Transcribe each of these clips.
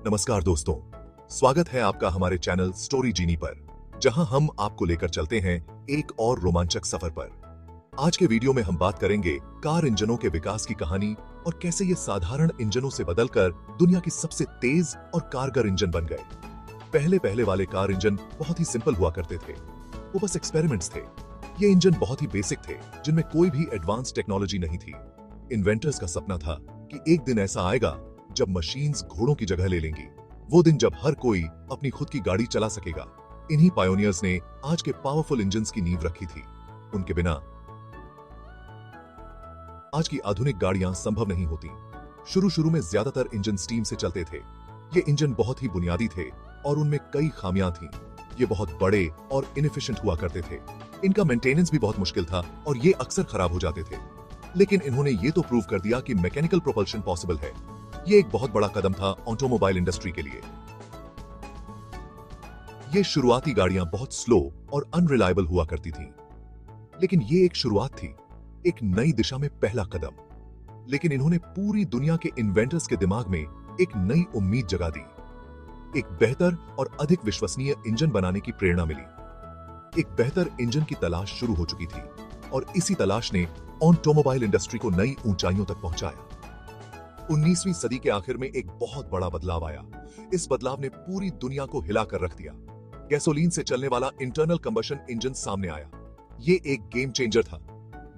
नमस्कार दोस्तों, स्वागत है आपका हमारे चैनल स्टोरी जीनी पर, जहां हम आपको लेकर चलते हैं एक और रोमांचक सफर पर। आज के वीडियो में हम बात करेंगे कार इंजनों के विकास की कहानी और कैसे ये साधारण इंजनों से बदलकर दुनिया की सबसे तेज और कारगर इंजन बन गए। पहले वाले कार इंजन बहुत ही सिंपल हुआ करते थे, वो बस एक्सपेरिमेंट्स थे। ये इंजन बहुत ही बेसिक थे, जिनमें कोई भी एडवांस टेक्नोलॉजी नहीं थी। इन्वेंटर्स का सपना था कि एक दिन ऐसा आएगा जब मशीन्स घोड़ों की जगह ले लेंगी, वो दिन जब हर कोई अपनी खुद की गाड़ी चला सकेगा। इन्हीं पायोनियर्स ने आज के पावरफुल इंजन्स की नींव रखी थी। उनके बिना आज की आधुनिक गाड़ियां संभव नहीं होती। शुरू में ज्यादातर इंजन स्टीम से चलते थे। ये इंजन बहुत ही बुनियादी थे और उनमें कई खामियां थीं। ये बहुत बड़े और इनएफिशिएंट हुआ करते थे। इनका मेंटेनेंस भी बहुत मुश्किल था और ये अक्सर खराब हो जाते थे। लेकिन इन्होंने ये तो प्रूव कर दिया कि मैकेनिकल प्रोपल्शन पॉसिबल है। ये एक बहुत बड़ा कदम था ऑटोमोबाइल इंडस्ट्री के लिए। ये शुरुआती गाड़ियां बहुत स्लो और अनरिलायबल हुआ करती थीं। लेकिन ये एक शुरुआत थी, एक नई दिशा में पहला कदम। लेकिन इन्होंने पूरी दुनिया के इन्वेंटर्स के दिमाग में एक नई उम्मीद जगा दी। एक बेहतर और अधिक विश्वसनीय इंजन बनाने की प्रेरणा मिली। एक बेहतर इंजन की तलाश शुरू हो चुकी थी और इसी तलाश ने ऑटोमोबाइल इंडस्ट्री को नई ऊंचाइयों तक पहुंचाया। 19वीं सदी के आखिर में एक बहुत बड़ा बदलाव आया। इस बदलाव ने पूरी दुनिया को हिलाकर रख दिया। गैसोलीन से चलने वाला इंटरनल कंबशन इंजन सामने आया। ये एक गेम चेंजर था,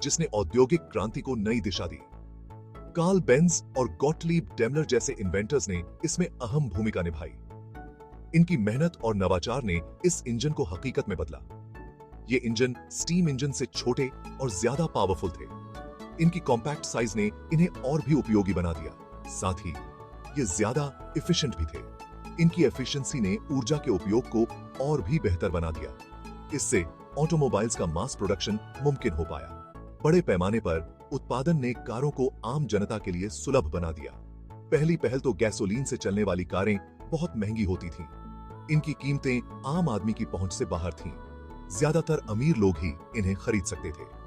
जिसने औद्योगिक क्रांति को नई दिशा दी। कार्ल बेंज और गॉटलीब डेमलर जैसे इन्वेंटर्स ने इसमें अहम भूमिका निभाई। इनकी मेहनत और नवाचार ने इस इंजन को हकीकत में बदला। ये इंजन स्टीम इंजन से छोटे और ज्यादा पावरफुल थे। इनकी कॉम्पैक्ट साइज ने इन्हें और भी उपयोगी बना दिया। साथ ही ये ज्यादा एफिशिएंट भी थे। इनकी एफिशिएंसी ने ऊर्जा के उपयोग को और भी बेहतर बना दिया। इससे ऑटोमोबाइल्स का मास प्रोडक्शन मुमकिन हो पाया। बड़े पैमाने पर उत्पादन ने कारों को आम जनता के लिए सुलभ बना दिया। पहली पहल तो गैसोलीन से चलने वाली कारें बहुत महंगी होती थीं। इनकी कीमतें आम आदमी की पहुंच से बाहर थीं। ज्यादातर अमीर लोग ही इन्हें खरीद सकते थे।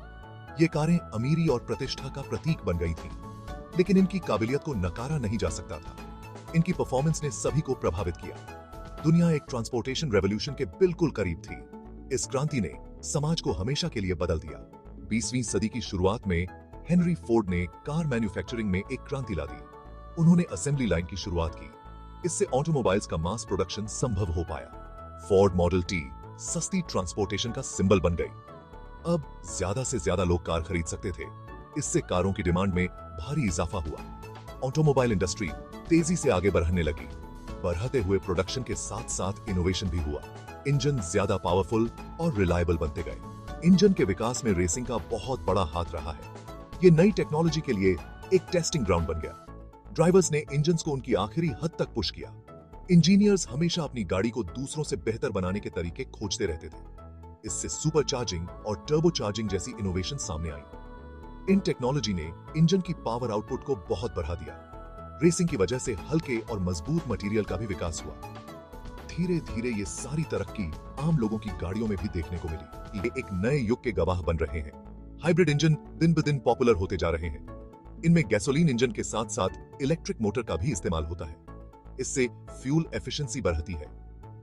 ये कारें अमीरी और प्रतिष्ठा का प्रतीक बन गई थीं। लेकिन इनकी काबिलियत को नकारा नहीं जा सकता था। इनकी परफॉर्मेंस ने सभी को प्रभावित किया। दुनिया एक ट्रांसपोर्टेशन रेवोल्यूशन के बिल्कुल करीब थी। इस क्रांति ने समाज को हमेशा के लिए बदल दिया। 20वीं सदी की शुरुआत में हेनरी फोर्ड ने कार मैन्युफैक्चरिंग में एक क्रांति ला दी। उन्होंने असेंबली लाइन की शुरुआत की। इससे ऑटोमोबाइल्स का मास प्रोडक्शन संभव हो पाया। फोर्ड मॉडल टी सस्ती ट्रांसपोर्टेशन का सिंबल बन गई। अब ज्यादा से ज्यादा लोग कार खरीद सकते थे। इससे कारों की डिमांड में भारी इजाफा हुआ। ऑटोमोबाइल इंडस्ट्री तेजी से आगे बढ़ने लगी। बढ़ते हुए प्रोडक्शन के साथ साथ इनोवेशन भी हुआ। इंजन ज्यादा पावरफुल और रिलायबल बनते गए। इंजन के विकास में रेसिंग का बहुत बड़ा हाथ रहा है। ये नई टेक्नोलॉजी के लिए एक टेस्टिंग ग्राउंड बन गया। ड्राइवर्स ने इंजन्स को उनकी आखिरी हद तक पुश किया। इंजीनियर्स हमेशा अपनी गाड़ी को दूसरों से बेहतर बनाने के तरीके खोजते रहते थे। इससे सुपर चार्जिंग और टर्बो चार्जिंग जैसी इनोवेशन सामने आई। इन टेक्नोलॉजी ने इंजन की पावर आउटपुट को बहुत बढ़ा दिया। रेसिंग की वजह से हल्के और मजबूत मटेरियल का भी विकास हुआ। धीरे धीरे ये सारी तरक्की आम लोगों की गाड़ियों में भी देखने को मिली। ये एक नए युग के गवाह बन रहे हैं। हाइब्रिड इंजन दिन ब दिन पॉपुलर होते जा रहे हैं। इनमें गैसोलीन इंजन के साथ साथ इलेक्ट्रिक मोटर का भी इस्तेमाल होता है। इससे फ्यूल एफिशिएंसी बढ़ती है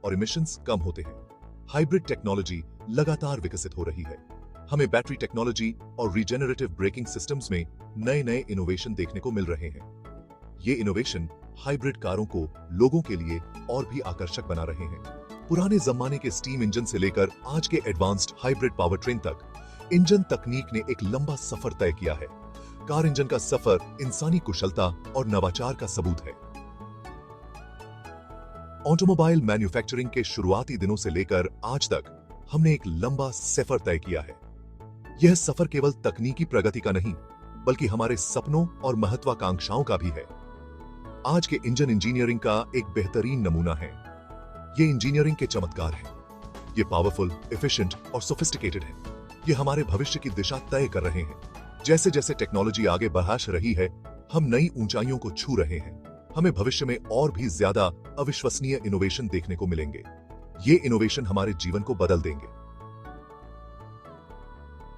और इमिशंस कम होते हैं। हाइब्रिड टेक्नोलॉजी लगातार विकसित हो रही है। हमें बैटरी टेक्नोलॉजी और रीजेनरेटिव ब्रेकिंग सिस्टम्स में नए इनोवेशन देखने को मिल रहे हैं। ये इनोवेशन हाइब्रिड कारों को लोगों के लिए और भी आकर्षक बना रहे हैं। पुराने जमाने के स्टीम इंजन से लेकर आज के एडवांस्ड हाइब्रिड पावर ट्रेन तक इंजन तकनीक ने एक लंबा सफर तय किया है। कार इंजन का सफर इंसानी कुशलता और नवाचार का सबूत है। ऑटोमोबाइल मैन्युफैक्चरिंग के शुरुआती दिनों से लेकर आज तक हमने एक लंबा सफर तय किया है। यह सफर केवल तकनीकी प्रगति का नहीं, बल्कि हमारे सपनों और महत्वाकांक्षाओं का भी है। आज के इंजन इंजीनियरिंग का एक बेहतरीन नमूना है। ये इंजीनियरिंग के चमत्कार है। ये पावरफुल, एफिशिएंट और सोफिस्टिकेटेड है। ये हमारे भविष्य की दिशा तय कर रहे हैं। जैसे जैसे टेक्नोलॉजी आगे बढ़ रही है, हम नई ऊंचाइयों को छू रहे हैं। हमें भविष्य में और भी ज्यादा अविश्वसनीय इनोवेशन देखने को मिलेंगे। ये इनोवेशन हमारे जीवन को बदल देंगे।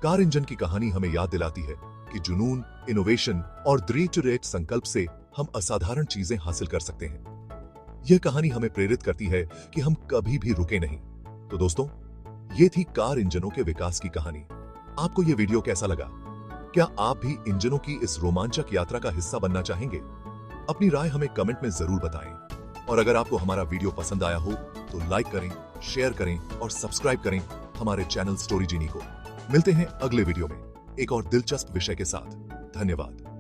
कार इंजन की कहानी हमें याद दिलाती है कि जुनून, इनोवेशन और दृढ़ संकल्प से हम असाधारण चीजें हासिल कर सकते हैं। यह कहानी हमें प्रेरित करती है कि हम कभी भी रुके नहीं। तो दोस्तों, ये थी कार इंजनों के विकास की कहानी। आपको यह वीडियो कैसा लगा? क्या आप भी इंजनों की इस रोमांचक यात्रा का हिस्सा बनना चाहेंगे? अपनी राय हमें कमेंट में जरूर बताएं। और अगर आपको हमारा वीडियो पसंद आया हो तो लाइक करें, शेयर करें और सब्सक्राइब करें हमारे चैनल स्टोरी जीनी को। मिलते हैं अगले वीडियो में एक और दिलचस्प विषय के साथ। धन्यवाद।